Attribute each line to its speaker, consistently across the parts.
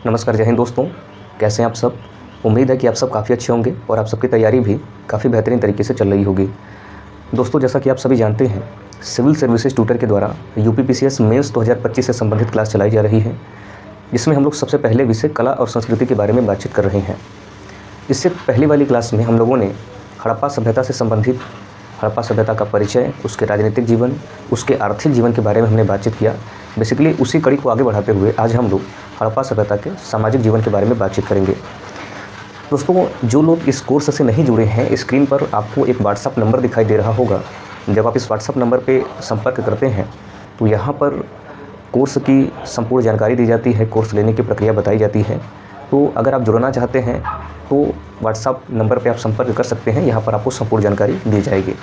Speaker 1: नमस्कार, जय हिंद दोस्तों। कैसे हैं आप सब? उम्मीद है कि आप सब काफ़ी अच्छे होंगे और आप सबकी तैयारी भी काफ़ी बेहतरीन तरीके से चल रही होगी। दोस्तों, जैसा कि आप सभी जानते हैं, सिविल सर्विसेज ट्यूटर के द्वारा यूपीपीसीएस मेंस 2025 से संबंधित क्लास चलाई जा रही है, जिसमें हम लोग सबसे पहले विषय कला और संस्कृति के बारे में बातचीत कर रहे हैं। इससे पहली वाली क्लास में हम लोगों ने हड़प्पा सभ्यता से संबंधित हड़प्पा सभ्यता का परिचय, उसके राजनीतिक जीवन, उसके आर्थिक जीवन के बारे में हमने बातचीत किया। बेसिकली उसी कड़ी को आगे बढ़ाते हुए आज हम लोग हड़प्पा सभ्यता के सामाजिक जीवन के बारे में बातचीत करेंगे। दोस्तों, जो लोग इस कोर्स से नहीं जुड़े हैं, स्क्रीन पर आपको एक व्हाट्सअप नंबर दिखाई दे रहा होगा। जब आप इस व्हाट्सअप नंबर पर संपर्क करते हैं तो यहाँ पर कोर्स की संपूर्ण जानकारी दी जाती है, कोर्स लेने की प्रक्रिया बताई जाती है। तो अगर आप जुड़ना चाहते हैं तो व्हाट्सअप नंबर पे आप संपर्क कर सकते हैं, यहाँ पर आपको संपूर्ण जानकारी दी जाएगी।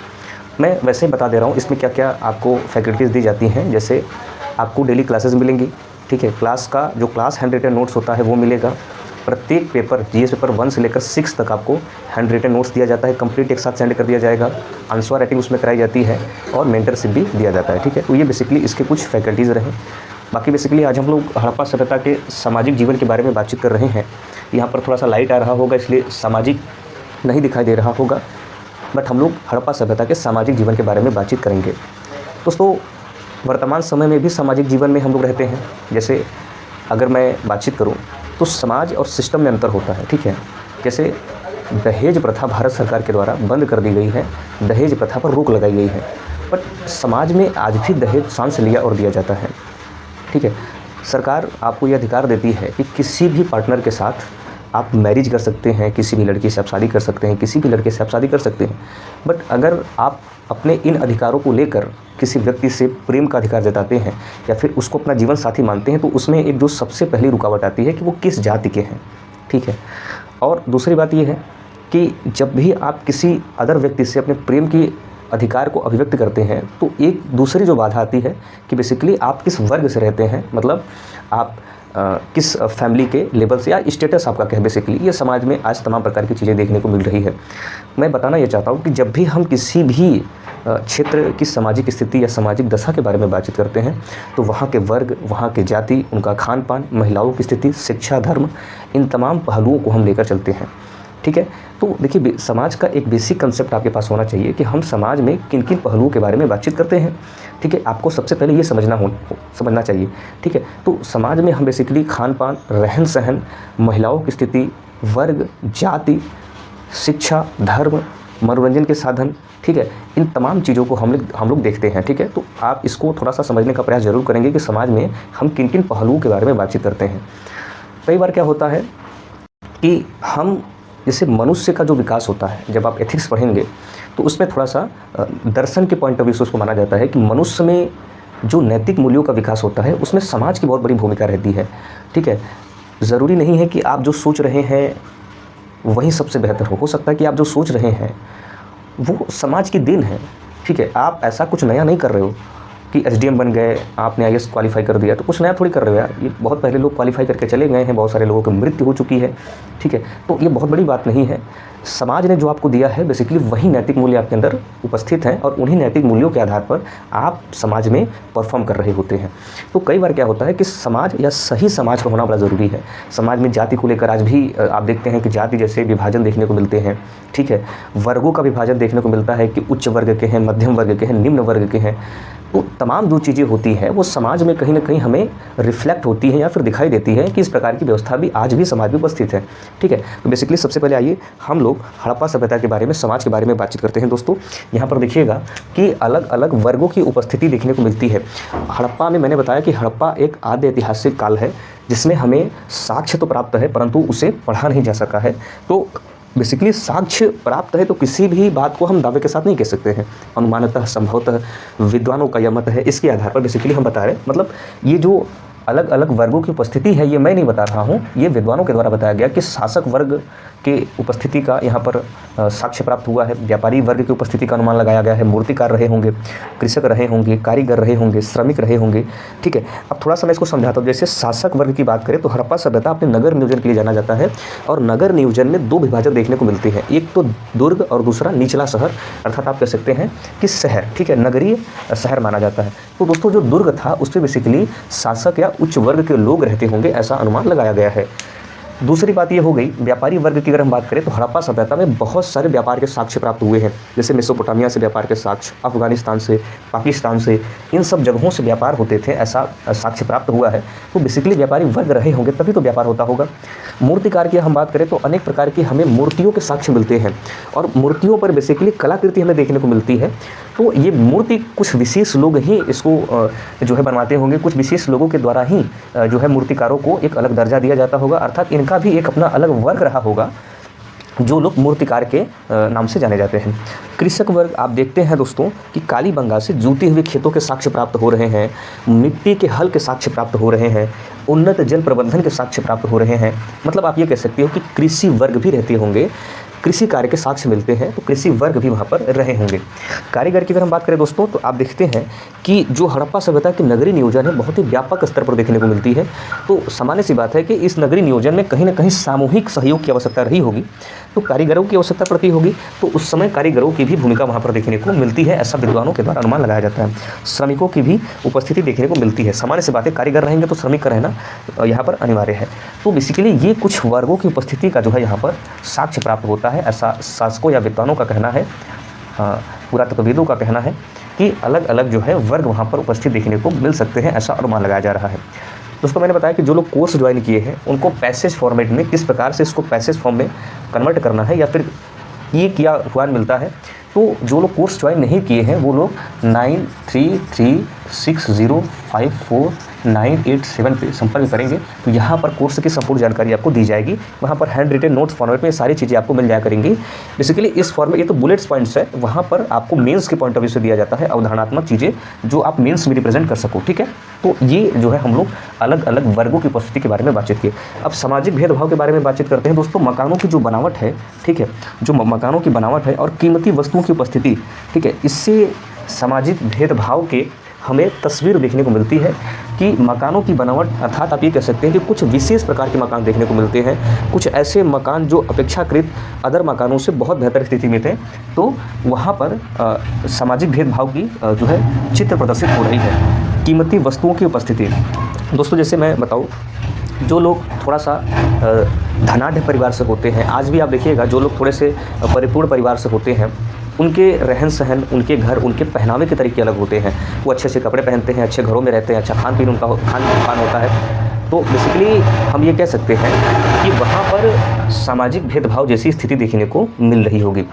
Speaker 1: मैं वैसे ही बता दे रहा हूँ इसमें क्या क्या आपको फैकल्टीज़ दी जाती हैं। जैसे आपको डेली क्लासेस मिलेंगी, ठीक है। क्लास का जो क्लास हैंड रिटन नोट्स होता है वो मिलेगा। प्रत्येक पेपर जीएस पेपर 1 से लेकर 6 तक आपको हैंड रिटन नोट्स दिया जाता है, कंप्लीट एक साथ सेंड कर दिया जाएगा। आंसर राइटिंग उसमें कराई जाती है और मेंटरशिप भी दिया जाता है, ठीक है। तो ये बेसिकली इसके कुछ फैकल्टीज़ रहे। बाकी बेसिकली आज हम लोग हड़प्पा सभ्यता के सामाजिक जीवन के बारे में बातचीत कर रहे हैं। यहाँ पर थोड़ा सा लाइट आ रहा होगा, इसलिए सामाजिक नहीं दिखाई दे रहा होगा, बट हम लोग हड़प्पा सभ्यता के सामाजिक जीवन के बारे में बातचीत करेंगे। दोस्तों, वर्तमान समय में भी सामाजिक जीवन में हम लोग रहते हैं। जैसे अगर मैं बातचीत करूं तो समाज और सिस्टम में अंतर होता है, ठीक है। जैसे दहेज प्रथा भारत सरकार के द्वारा बंद कर दी गई है, दहेज प्रथा पर रोक लगाई गई है, बट समाज में आज भी दहेज शान से लिया और दिया जाता है, ठीक है। सरकार आपको ये अधिकार देती है कि किसी भी पार्टनर के साथ आप मैरिज कर सकते हैं, किसी भी लड़की से आप शादी कर सकते हैं, किसी भी लड़के से आप शादी कर सकते हैं। बट अगर आप अपने इन अधिकारों को लेकर किसी व्यक्ति से प्रेम का अधिकार जताते हैं या फिर उसको अपना जीवन साथी मानते हैं, तो उसमें एक जो सबसे पहली रुकावट आती है कि वो किस जाति के हैं, ठीक है। और दूसरी बात ये है कि जब भी आप किसी अदर व्यक्ति से अपने प्रेम की अधिकार को अभिव्यक्त करते हैं तो एक दूसरी जो बाधा आती है कि बेसिकली आप किस वर्ग से रहते हैं, मतलब आप किस फैमिली के लेवल से या स्टेटस आपका क्या है। बेसिकली ये समाज में आज तमाम प्रकार की चीज़ें देखने को मिल रही है। मैं बताना ये चाहता हूँ कि जब भी हम किसी भी क्षेत्र की सामाजिक स्थिति या सामाजिक दशा के बारे में बातचीत करते हैं तो वहाँ के वर्ग, वहाँ के जाति, उनका खान पान, महिलाओं की स्थिति, शिक्षा, धर्म, इन तमाम पहलुओं को हम लेकर चलते हैं, ठीक है। तो देखिए, समाज का एक बेसिक कंसेप्ट आपके पास होना चाहिए कि हम समाज में किन किन पहलुओं के बारे में बातचीत करते हैं, ठीक है। आपको सबसे पहले ये समझना चाहिए, ठीक है। तो समाज में हम बेसिकली खान पान, रहन सहन, महिलाओं की स्थिति, वर्ग, जाति, शिक्षा, धर्म, मनोरंजन के साधन, ठीक है, इन तमाम चीज़ों को हम लोग देखते हैं, ठीक है। तो आप इसको थोड़ा सा समझने का प्रयास जरूर करेंगे कि समाज में हम किन किन पहलुओं के बारे में बातचीत करते हैं। कई बार क्या होता है कि हम जैसे मनुष्य का जो विकास होता है, जब आप एथिक्स पढ़ेंगे तो उसमें थोड़ा सा दर्शन के पॉइंट ऑफ व्यू से उसको माना जाता है कि मनुष्य में जो नैतिक मूल्यों का विकास होता है उसमें समाज की बहुत बड़ी भूमिका रहती है, ठीक है। ज़रूरी नहीं है कि आप जो सोच रहे हैं वही सबसे बेहतर हो सकता है कि आप जो सोच रहे हैं वो समाज की देन है, ठीक है। आप ऐसा कुछ नया नहीं कर रहे हो कि एसडीएम बन गए, आपने आईएएस क्वालिफाई कर दिया तो कुछ नया थोड़ी कर रहे हो यार। ये बहुत पहले लोग क्वालिफाई करके चले गए हैं, बहुत सारे लोगों की मृत्यु हो चुकी है, ठीक है। तो ये बहुत बड़ी बात नहीं है। समाज ने जो आपको दिया है बेसिकली वही नैतिक मूल्य आपके अंदर उपस्थित हैं और उन्हीं नैतिक मूल्यों के आधार पर आप समाज में परफॉर्म कर रहे होते हैं। तो कई बार क्या होता है कि समाज या सही समाज का होना बड़ा ज़रूरी है। समाज में जाति को लेकर आज भी आप देखते हैं कि जाति जैसे विभाजन देखने को मिलते हैं, ठीक है। वर्गों का विभाजन देखने को मिलता है कि उच्च वर्ग के हैं, मध्यम वर्ग के हैं, निम्न वर्ग के हैं। तो तमाम जो चीज़ें होती हैं वो समाज में कहीं ना कहीं हमें रिफ्लेक्ट होती हैं या फिर दिखाई देती है कि इस प्रकार की व्यवस्था भी आज भी समाज में उपस्थित है, ठीक है। तो बेसिकली सबसे पहले आइए हम लोग हड़प्पा सभ्यता के बारे में, समाज के बारे में बातचीत करते हैं। दोस्तों, यहाँ पर देखिएगा कि अलग अलग वर्गों की उपस्थिति देखने को मिलती है। हड़प्पा में मैंने बताया कि हड़प्पा एक आद्य ऐतिहासिक काल है जिसमें हमें साक्ष्य तो प्राप्त है परंतु उसे पढ़ा नहीं जा सका है। तो बेसिकली साक्ष्य प्राप्त है तो किसी भी बात को हम दावे के साथ नहीं कह सकते हैं। अनुमानतः, संभवतः, विद्वानों का यह मत है, इसके आधार पर बेसिकली हम बता रहे हैं। मतलब ये जो अलग अलग वर्गों की उपस्थिति है ये मैं नहीं बता रहा हूँ, ये विद्वानों के द्वारा बताया गया कि शासक वर्ग के उपस्थिति का यहाँ पर साक्ष्य प्राप्त हुआ है। व्यापारी वर्ग की उपस्थिति का अनुमान लगाया गया है। मूर्तिकार रहे होंगे, कृषक रहे होंगे, कारीगर रहे होंगे, श्रमिक रहे होंगे, ठीक है। अब थोड़ा सा मैं इसको समझाता हूँ। जैसे शासक वर्ग की बात करें तो हड़प्पा सभ्यता अपने नगर नियोजन के लिए जाना जाता है और नगर नियोजन में दो विभाजन देखने को मिलते हैं, एक तो दुर्ग और दूसरा निचला शहर, अर्थात आप कह सकते हैं कि शहर, ठीक है, नगरीय शहर माना जाता है। तो दोस्तों जो दुर्ग था उस पर बेसिकली शासक या उच्च वर्ग के लोग रहते होंगे, ऐसा अनुमान लगाया गया है। दूसरी बात ये हो गई व्यापारी वर्ग की। अगर हम बात करें तो हड़प्पा सभ्यता में बहुत सारे व्यापार के साक्ष्य प्राप्त हुए हैं, जैसे मेसोपोटामिया से व्यापार के साक्ष्य, अफगानिस्तान से, पाकिस्तान से, इन सब जगहों से व्यापार होते थे, ऐसा साक्ष्य प्राप्त हुआ है। तो बेसिकली व्यापारी वर्ग रहे होंगे तभी तो व्यापार होता होगा। मूर्तिकार की हम बात करें तो अनेक प्रकार की हमें मूर्तियों के साक्ष्य मिलते हैं और मूर्तियों पर बेसिकली कलाकृति हमें देखने को मिलती है। तो ये मूर्ति कुछ विशेष लोग ही इसको जो है बनवाते होंगे, कुछ विशेष लोगों के द्वारा ही जो है मूर्तिकारों को एक अलग दर्जा दिया जाता होगा, अर्थात इनका भी एक अपना अलग वर्ग रहा होगा जो लोग मूर्तिकार के नाम से जाने जाते हैं। कृषक वर्ग आप देखते हैं दोस्तों कि कालीबंगा से जूते हुए खेतों के साक्ष्य प्राप्त हो रहे हैं, मिट्टी के हल के साक्ष्य प्राप्त हो रहे हैं, उन्नत जल प्रबंधन के साक्ष्य प्राप्त हो रहे हैं। मतलब आप ये कह सकते हो कि कृषि वर्ग भी रहते होंगे, कृषि कार्य के साक्ष्य मिलते हैं, तो कृषि वर्ग भी वहाँ पर रहे होंगे। कारीगर की अगर हम बात करें दोस्तों तो आप देखते हैं कि जो हड़प्पा सभ्यता की नगरीय नियोजन है बहुत ही व्यापक स्तर पर देखने को मिलती है। तो सामान्य सी बात है कि इस नगरीय नियोजन में कहीं ना कहीं सामूहिक सहयोग की आवश्यकता रही होगी, तो कारीगरों की आवश्यकता पड़ती होगी, तो उस समय कारीगरों की भी भूमिका वहाँ पर देखने को मिलती है, ऐसा विद्वानों के द्वारा अनुमान लगाया जाता है। श्रमिकों की भी उपस्थिति देखने को मिलती है। सामान्य सी बात है, कारीगर रहेंगे तो श्रमिक का रहना यहाँ पर अनिवार्य है। तो बेसिकली ये कुछ वर्गों की उपस्थिति का जो है यहाँ पर साक्ष्य प्राप्त होता है, ऐसा शासकों या विद्वानों का कहना है, पुरातत्वविदों का कहना है कि अलग अलग जो है वर्ग वहाँ पर उपस्थित देखने को मिल सकते हैं, ऐसा अनुमान लगाया जा रहा है। दोस्तों मैंने बताया कि जो लोग कोर्स ज्वाइन किए हैं उनको पैसेज फॉर्मेट में किस प्रकार से इसको पैसेज फॉर्म में कन्वर्ट करना है या फिर ये क्या हुआ मिलता है। तो जो लोग कोर्स ज्वाइन नहीं किए हैं वो लोग 9336054987 पे संपर्क करेंगे, तो यहाँ पर कोर्स की संपूर्ण जानकारी आपको दी जाएगी। वहाँ पर हैंड रिटन नोट्स फॉर्मेट में सारी चीज़ें आपको मिल जाया करेंगी। बेसिकली इस फॉर्मेट, ये तो बुलेट्स पॉइंट्स है, वहाँ पर आपको मेंस के पॉइंट ऑफ व्यू से दिया जाता है अवधारणात्मक चीज़ें जो आप मेंस में रिप्रेजेंट कर सको, ठीक है। तो ये जो है हम लोग अलग अलग वर्गों की उपस्थिति के बारे में बातचीत की। अब सामाजिक भेदभाव के बारे में बातचीत करते हैं दोस्तों। मकानों की जो बनावट है, ठीक है, जो मकानों की बनावट है और कीमती वस्तुओं की उपस्थिति, ठीक है, इससे सामाजिक भेदभाव के हमें तस्वीर देखने को मिलती है कि मकानों की बनावट, अर्थात आप ये कह सकते हैं कि कुछ विशेष प्रकार के मकान देखने को मिलते हैं, कुछ ऐसे मकान जो अपेक्षाकृत अदर मकानों से बहुत बेहतर स्थिति में थे, तो वहाँ पर सामाजिक भेदभाव की जो है चित्र प्रदर्शित हो रही है। कीमती वस्तुओं की उपस्थिति दोस्तों, जैसे मैं बताऊँ, जो लोग थोड़ा सा धनाढ़ परिवार से होते हैं, आज भी आप देखिएगा जो लोग थोड़े से परिपूर्ण परिवार से होते हैं, उनके रहन सहन, उनके घर, उनके पहनावे के तरीके अलग होते हैं। वो अच्छे अच्छे कपड़े पहनते हैं, अच्छे घरों में रहते हैं, अच्छा खान पीन उनका खान पान होता है। तो बेसिकली हम ये कह सकते हैं कि वहाँ पर सामाजिक भेदभाव जैसी स्थिति देखने को मिल रही होगी।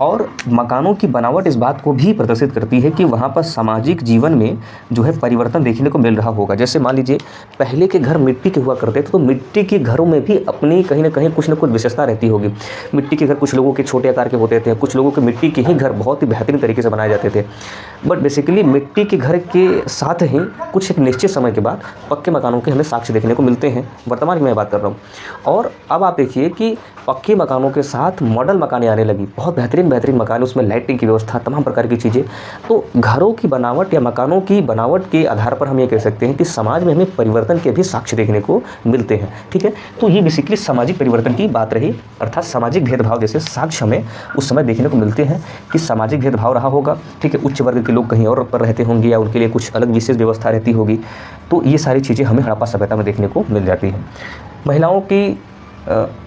Speaker 1: और मकानों की बनावट इस बात को भी प्रदर्शित करती है कि वहाँ पर सामाजिक जीवन में जो है परिवर्तन देखने को मिल रहा होगा। जैसे मान लीजिए पहले के घर मिट्टी के हुआ करते थे, तो मिट्टी के घरों में भी अपनी कहीं ना कहीं कुछ ना कुछ विशेषता रहती होगी। मिट्टी के घर कुछ लोगों के छोटे आकार के होते थे, कुछ लोगों के मिट्टी के ही घर बहुत ही बेहतरीन तरीके से बनाए जाते थे। बट बेसिकली मिट्टी के घर के साथ ही कुछ एक निश्चित समय के बाद पक्के मकानों के हमें साक्ष्य देखने को मिलते हैं, वर्तमान में मैं बात कर रहा हूँ। और अब आप देखिए कि पक्के मकानों के साथ मॉडल मकानें आने लगी, बहुत बेहतरीन मकान, उसमें लाइटिंग की व्यवस्था, तमाम प्रकार की चीज़ें। तो घरों की बनावट या मकानों की बनावट के आधार पर हम ये कह सकते हैं कि समाज में हमें परिवर्तन के भी साक्ष्य देखने को मिलते हैं, ठीक है। तो ये बेसिकली सामाजिक परिवर्तन की बात रही, अर्थात सामाजिक भेदभाव जैसे साक्ष्य हमें उस समय देखने को मिलते हैं कि सामाजिक भेदभाव रहा होगा, ठीक है। उच्च वर्ग के लोग कहीं और पर रहते होंगे या उनके लिए कुछ अलग विशेष व्यवस्था रहती होगी। तो ये सारी चीज़ें हमें हड़प्पा सभ्यता में देखने को मिल जाती हैं। महिलाओं की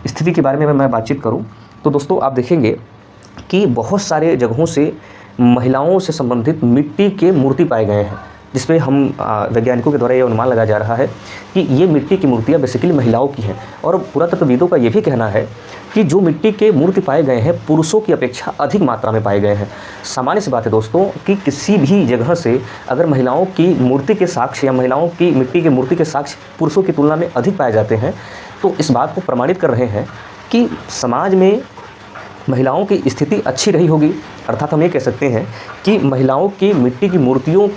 Speaker 1: स्थिति के बारे में मैं बातचीत करूं तो दोस्तों आप देखेंगे कि बहुत सारे जगहों से महिलाओं से संबंधित मिट्टी के मूर्ति पाए गए हैं, जिसमें हम वैज्ञानिकों के द्वारा ये अनुमान लगाया जा रहा है कि ये मिट्टी की मूर्तियाँ बेसिकली महिलाओं की हैं। और पुरातत्वविदों का ये भी कहना है कि जो मिट्टी के मूर्ति पाए गए हैं पुरुषों की अपेक्षा अधिक मात्रा में पाए गए हैं। सामान्य सी बात है दोस्तों कि किसी भी जगह से अगर महिलाओं की मूर्ति के साक्ष्य या महिलाओं की मिट्टी की मूर्ति के साक्ष्य पुरुषों की तुलना में अधिक पाए जाते हैं, तो इस बात को प्रमाणित कर रहे हैं कि समाज में महिलाओं की स्थिति अच्छी रही होगी। अर्थात हम ये कह सकते हैं कि महिलाओं की मिट्टी की मूर्तियों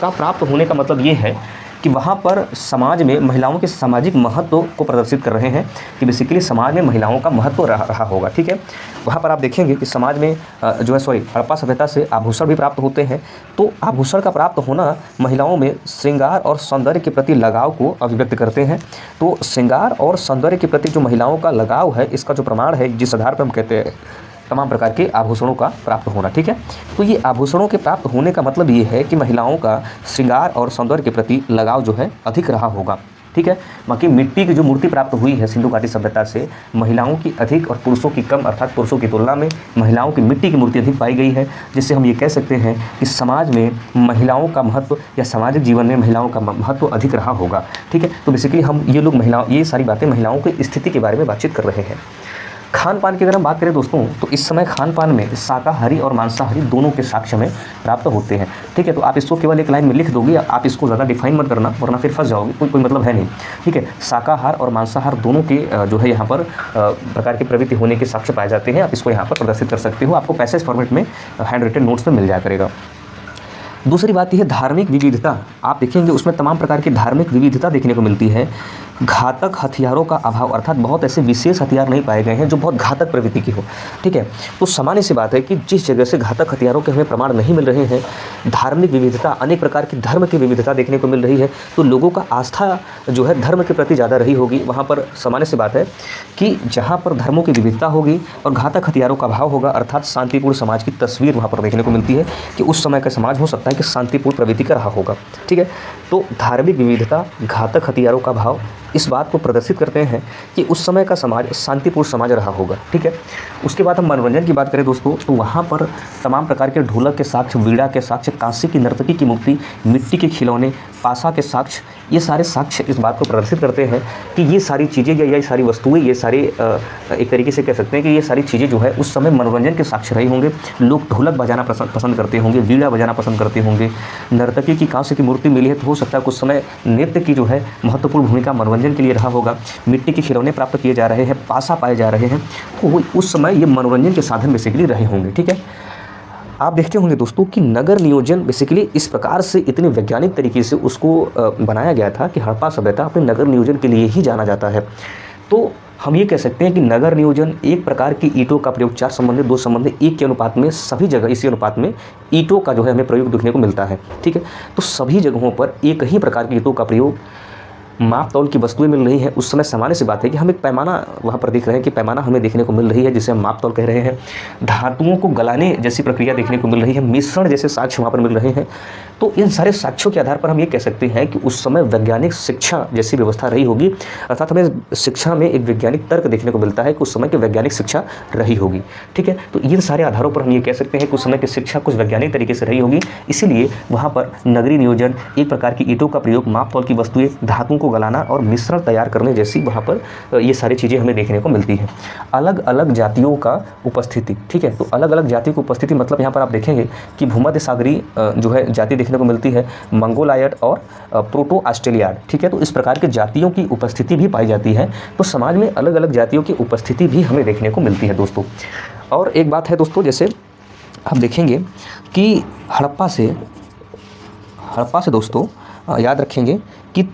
Speaker 1: का प्राप्त होने का मतलब ये है कि वहाँ पर समाज में महिलाओं के सामाजिक महत्व को प्रदर्शित कर रहे हैं कि बेसिकली समाज में महिलाओं का महत्व रहा होगा, ठीक है। वहाँ पर आप देखेंगे कि समाज में हड़प्पा सभ्यता से आभूषण भी प्राप्त होते हैं। तो आभूषण का प्राप्त होना महिलाओं में श्रृंगार और सौंदर्य के प्रति लगाव को अभिव्यक्त करते हैं। तो श्रृंगार और सौंदर्य के प्रति जो महिलाओं का लगाव है, इसका जो प्रमाण है, जिस आधार पर हम कहते हैं तमाम प्रकार के आभूषणों का प्राप्त होना। ठीक है, तो ये आभूषणों के प्राप्त होने का मतलब ये है कि महिलाओं का श्रृंगार और सौंदर्य के प्रति लगाव जो है अधिक रहा होगा। ठीक है, बाकी मिट्टी की जो मूर्ति प्राप्त हुई है सिंधु घाटी सभ्यता से, महिलाओं की अधिक और पुरुषों की कम, अर्थात पुरुषों की तुलना में महिलाओं की मिट्टी की मूर्ति अधिक पाई गई है, जिससे हम ये कह सकते हैं कि समाज में महिलाओं का महत्व या सामाजिक जीवन में महिलाओं का महत्व अधिक रहा होगा। ठीक है, तो बेसिकली हम ये सारी बातें महिलाओं की स्थिति के बारे में बातचीत कर रहे हैं। खान पान की अगर हम बात करें दोस्तों, तो इस समय खान पान में शाकाहारी और मांसाहारी दोनों के साक्ष्य में प्राप्त होते हैं। ठीक है, तो आप इसको केवल एक लाइन में लिख दोगे, आप इसको ज़्यादा डिफाइन मत करना, वरना फिर फंस जाओगे, कोई मतलब है नहीं। ठीक है, शाकाहार और मांसाहार दोनों के जो है यहाँ पर प्रकार की प्रवृत्ति होने के साक्ष्य पाए जाते हैं। आप इसको यहाँ पर प्रदर्शित कर सकते हो, आपको पैसेज फॉर्मेट में हैंड रिटन नोट्स में मिल जाया करेगा। दूसरी बात यह है धार्मिक विविधता। आप देखेंगे उसमें तमाम प्रकार की धार्मिक विविधता देखने को मिलती है। घातक हथियारों का अभाव, अर्थात बहुत ऐसे विशेष हथियार नहीं पाए गए हैं जो बहुत घातक प्रवृत्ति की हो। ठीक है, तो सामान्य सी बात है कि जिस जगह से घातक हथियारों के हमें प्रमाण नहीं मिल रहे हैं, धार्मिक विविधता, अनेक प्रकार की धर्म की विविधता देखने को मिल रही है, तो लोगों का आस्था जो है धर्म के प्रति ज़्यादा रही होगी। वहाँ पर सामान्य सी बात है कि जहाँ पर धर्मों की विविधता होगी और घातक हथियारों का अभाव होगा, अर्थात शांतिपूर्ण समाज की तस्वीर वहाँ पर देखने को मिलती है कि उस समय का समाज हो सकता है कि शांतिपूर्ण प्रवृत्ति का रहा होगा। ठीक है, तो धार्मिक विविधता, घातक हथियारों का अभाव इस बात को प्रदर्शित करते हैं कि उस समय का समाज शांतिपूर्ण समाज रहा होगा। ठीक है, उसके बाद हम मनोरंजन की बात करें दोस्तों, तो वहाँ पर तमाम प्रकार के ढोलक के साक्ष्य, वीणा के साक्ष्य, कांसे की नर्तकी की मूर्ति, मिट्टी के खिलौने, पासा के साक्ष्य, ये सारे साक्ष्य इस बात को प्रदर्शित करते हैं कि ये सारी चीज़ें या ये सारी वस्तुएं, ये सारे एक तरीके से कह सकते हैं कि ये सारी चीज़ें जो है उस समय मनोरंजन के साक्ष्य रहे होंगे। लोग ढोलक बजाना पसंद करते होंगे, वीणा बजाना पसंद करते होंगे, नर्तकी की कांसे की मूर्ति मिली है तो हो सकता है कुछ समय नृत्य की जो है महत्वपूर्ण भूमिका मनोरंजन के लिए रहा होगा। मिट्टी के खिलौने प्राप्त किए जा रहे हैं, पासा पाए जा रहे हैं, तो उस समय ये मनोरंजन के साधन बेसिकली रहे होंगे। ठीक है, आप देखते होंगे दोस्तों कि नगर नियोजन बेसिकली इस प्रकार से इतने वैज्ञानिक तरीके से उसको बनाया गया था कि हड़प्पा सभ्यता अपने नगर नियोजन के लिए ही जाना जाता है। तो हम ये कह सकते हैं कि नगर नियोजन एक प्रकार की ईंटों का प्रयोग 4 संबंधित 2 संबंधित 1 के अनुपात में, सभी जगह इसी अनुपात में ईंटों का जो है हमें प्रयोग देखने को मिलता है। ठीक है, तो सभी जगहों पर एक ही प्रकार की ईंटों का प्रयोग, माप तौल की वस्तुएं मिल रही हैं। उस समय सामान्य सी बात है कि हम एक पैमाना वहाँ पर देख रहे हैं कि पैमाना हमें देखने को मिल रही है, जिसे हम माप तौल कह रहे हैं। धातुओं को गलाने जैसी प्रक्रिया देखने को मिल रही है, मिश्रण जैसे साक्ष्य वहाँ पर मिल रहे हैं। तो इन सारे साक्ष्यों के आधार पर हम ये कह सकते हैं कि उस समय वैज्ञानिक शिक्षा जैसी व्यवस्था रही होगी, अर्थात हमें शिक्षा में एक वैज्ञानिक तर्क देखने को मिलता है कि उस समय की वैज्ञानिक शिक्षा रही होगी। ठीक है, तो इन सारे आधारों पर हम ये कह सकते हैं कि उस समय की शिक्षा कुछ वैज्ञानिक तरीके से रही होगी, इसीलिए वहाँ पर नगरीय नियोजन, एक प्रकार की ईंटों का प्रयोग, माप तौल की वस्तुएं, धातुओं को गलाना और मिश्रण तैयार करने जैसी वहाँ पर ये सारी चीज़ें हमें देखने को मिलती हैं। अलग अलग जातियों का उपस्थिति। ठीक है, तो अलग अलग जातियों की उपस्थिति मतलब यहाँ पर आप देखेंगे कि भूमध्य सागरीय जो है जाति देखने को मिलती है, मंगोलायड और प्रोटो ऑस्ट्रेलियाड। ठीक है, तो इस प्रकार के जातियों की उपस्थिति भी पाई जाती है। तो समाज में अलग अलग जातियों की उपस्थिति भी हमें देखने को मिलती है दोस्तों। और एक बात है दोस्तों, जैसे आप देखेंगे कि हड़प्पा से दोस्तों याद रखेंगे कि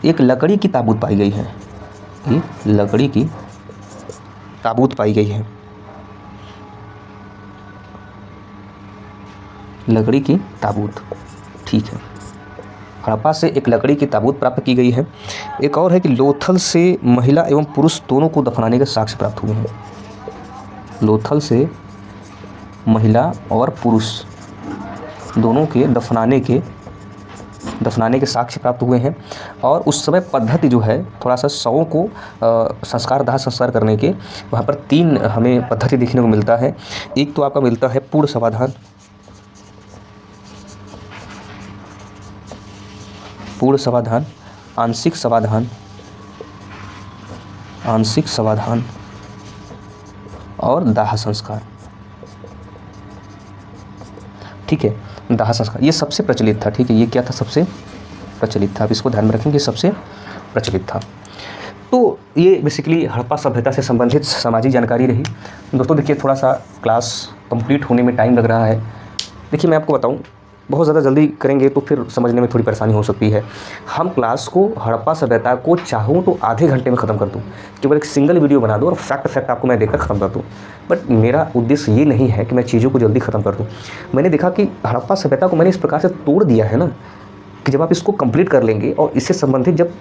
Speaker 1: एक लकड़ी की ताबूत पाई गई है, लकड़ी की ताबूत पाई गई है, लकड़ी की ताबूत। ठीक है, हड़प्पा से एक लकड़ी की ताबूत प्राप्त की गई है। एक और है कि लोथल से महिला एवं पुरुष दोनों को दफनाने के साक्ष्य प्राप्त हुए हैं। लोथल से महिला और पुरुष दोनों के दफनाने के साक्ष्य प्राप्त हुए हैं। और उस समय पद्धति जो है थोड़ा सा शवों को दाह संस्कार करने के वहाँ पर 3 हमें पद्धति देखने को मिलता है। एक तो आपका मिलता है पूर्ण समाधान, आंशिक समाधान और दाह संस्कार। ठीक है, दाह संस्कार ये सबसे प्रचलित था। ठीक है, ये क्या था, सबसे प्रचलित था। आप इसको ध्यान में रखेंगे, सबसे प्रचलित था। तो ये बेसिकली हड़प्पा सभ्यता से संबंधित सामाजिक जानकारी रही दोस्तों। देखिए, थोड़ा सा क्लास कंप्लीट होने में टाइम लग रहा है। देखिए, मैं आपको बताऊं, बहुत ज़्यादा जल्दी करेंगे तो फिर समझने में थोड़ी परेशानी हो सकती है। हम क्लास को, हड़प्पा सभ्यता को चाहूँ तो आधे घंटे में ख़त्म कर दूँ, केवल एक सिंगल वीडियो बना दूँ और फैक्ट आपको मैं देकर ख़त्म कर दूँ। बट मेरा उद्देश्य ये नहीं है कि मैं चीज़ों को जल्दी ख़त्म कर दूँ। मैंने देखा कि हड़प्पा सभ्यता को मैंने इस प्रकार से तोड़ दिया है ना, कि जब आप इसको कंप्लीट कर लेंगे और इससे संबंधित जब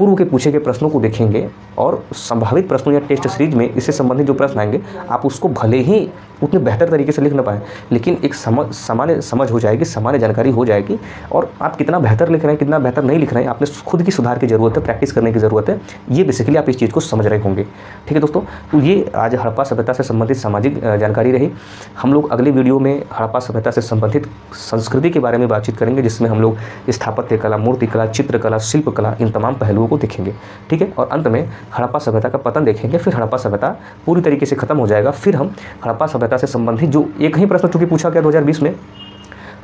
Speaker 1: पूर्व के पूछे गए प्रश्नों को देखेंगे और संभावित प्रश्नों या टेस्ट सीरीज में इससे संबंधित जो प्रश्न आएंगे आप उसको भले ही उतने बेहतर तरीके से लिख ना पाएँ, लेकिन एक सामान्य समझ हो जाएगी, सामान्य जानकारी हो जाएगी। और आप कितना बेहतर लिख रहे हैं, कितना बेहतर नहीं लिख रहे हैं, आपने खुद की सुधार की ज़रूरत है, प्रैक्टिस करने की ज़रूरत है। ये बेसिकली आप इस चीज़ को समझ रहे होंगे। ठीक है दोस्तों, तो ये आज हड़प्पा सभ्यता से संबंधित सामाजिक जानकारी रही। हम लोग अगले वीडियो में हड़प्पा सभ्यता से संबंधित संस्कृति के बारे में बातचीत करेंगे, जिसमें हम लोग स्थापत्य कला, मूर्ति कला, चित्रकला, शिल्पकला, इन तमाम पहलुओं को देखेंगे। ठीक है, और अंत में हड़प्पा सभ्यता का पतन देखेंगे। फिर हड़प्पा सभ्यता पूरी तरीके से खत्म हो जाएगा। फिर हम हड़प्पा सभ्यता से संबंधित जो एक ही प्रश्न चूंकि पूछा गया 2020 में,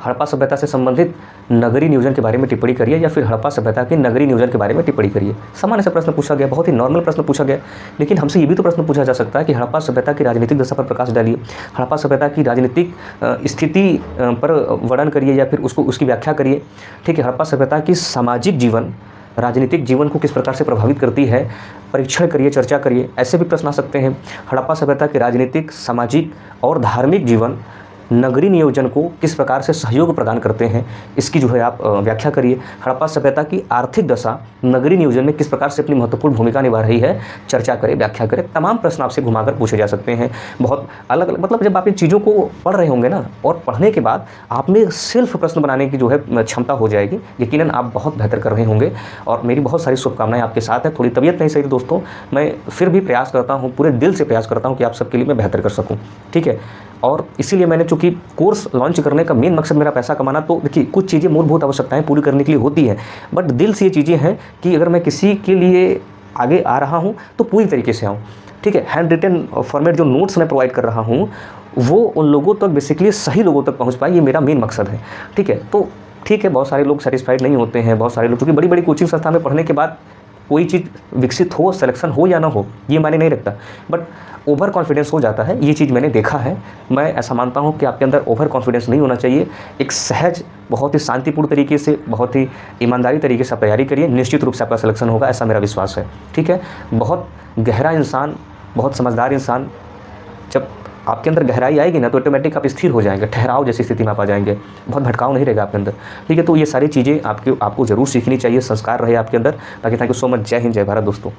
Speaker 1: हड़प्पा सभ्यता से संबंधित नगरीय नियोजन के बारे में टिप्पणी करिए या फिर हड़प्पा सभ्यता के नगरीय नियोजन के बारे में टिप्पणी करिए। सामान्य से प्रश्न पूछा गया, बहुत ही नॉर्मल प्रश्न पूछा गया। लेकिन हमसे ये भी तो प्रश्न पूछा जा सकता है कि हड़प्पा सभ्यता की राजनीतिक दशा पर प्रकाश डालिए, हड़प्पा सभ्यता की राजनीतिक स्थिति पर वर्णन करिए या फिर उसकी व्याख्या करिए। ठीक है, हड़प्पा सभ्यता की सामाजिक जीवन, राजनीतिक जीवन को किस प्रकार से प्रभावित करती है, परीक्षण करिए, चर्चा करिए। ऐसे भी प्रश्न आ सकते हैं। हड़प्पा सभ्यता के राजनीतिक, सामाजिक और धार्मिक जीवन नगरीय नियोजन को किस प्रकार से सहयोग प्रदान करते हैं, इसकी जो है आप व्याख्या करिए। हड़प्पा सभ्यता की आर्थिक दशा नगरीय नियोजन में किस प्रकार से अपनी महत्वपूर्ण भूमिका निभा रही है, चर्चा करें, व्याख्या करें। तमाम प्रश्न आपसे घुमाकर पूछे जा सकते हैं। बहुत अलग अलग, मतलब जब आप इन चीज़ों को पढ़ रहे होंगे ना, और पढ़ने के बाद आप में सेल्फ प्रश्न बनाने की जो है क्षमता हो जाएगी। यकीनन आप बहुत बेहतर कर रहे होंगे और मेरी बहुत सारी शुभकामनाएं आपके साथ है। थोड़ी तबीयत नहीं सही थी दोस्तों, मैं फिर भी प्रयास करता हूँ, पूरे दिल से प्रयास करता हूँ कि आप सबके लिए मैं बेहतर कर सकूँ। ठीक है, और इसीलिए मैंने चूँकि कोर्स लॉन्च करने का मेन मकसद मेरा पैसा कमाना, तो देखिए कुछ चीज़ें मूलभूत आवश्यकताएं पूरी करने के लिए होती हैं, बट दिल से ये चीज़ें हैं कि अगर मैं किसी के लिए आगे आ रहा हूँ तो पूरी तरीके से आऊँ। ठीक है, हैंड रिटन फॉर्मेट जो नोट्स मैं प्रोवाइड कर रहा हूँ वो उन लोगों तक, बेसिकली सही लोगों तक पहुँच पाए, ये मेरा मेन मकसद है। ठीक है, तो ठीक है, बहुत सारे लोग सेटिस्फाइड नहीं होते हैं, बहुत सारे लोग, क्योंकि बड़ी बड़ी कोचिंग संस्था में पढ़ने के बाद कोई चीज़ विकसित हो, सिलेक्शन हो या ना हो, ये मायने नहीं रखता, बट ओवर कॉन्फिडेंस हो जाता है। ये चीज़ मैंने देखा है। मैं ऐसा मानता हूँ कि आपके अंदर ओवर कॉन्फिडेंस नहीं होना चाहिए। एक सहज, बहुत ही शांतिपूर्ण तरीके से, बहुत ही ईमानदारी तरीके से आप तैयारी करिए, निश्चित रूप से आपका सिलेक्शन होगा, ऐसा मेरा विश्वास है। ठीक है, बहुत गहरा इंसान, बहुत समझदार इंसान, जब आपके अंदर गहराई आएगी ना तो ऑटोमेटिक आप स्थिर हो जाएंगे, ठहराव जैसी स्थिति में आप आ जाएंगे, बहुत भटकाव नहीं रहेगा आपके अंदर। ठीक है, तो ये सारी चीज़ें आपको ज़रूर सीखनी चाहिए, संस्कार रहे आपके अंदर। ताकि थैंक यू सो मच। जय हिंद, जय भारत दोस्तों।